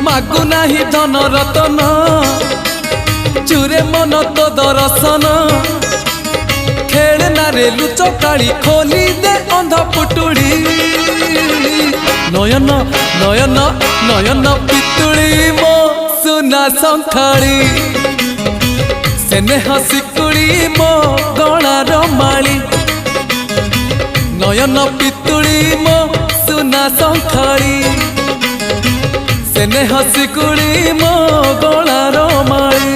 मागु नाही धन रतन चुरे मन तो दर्शन खेलना रे लुचकाड़ी खोली दे अंध पुटुड़ी नयन नयन नयन पितुड़ी मो सुना संखाड़ी सेने हसिकुड़ी मो गलार माली नयन पितुड़ी मो सुना संखाड़ी सेने हसिकुड़ी मो गलार माली।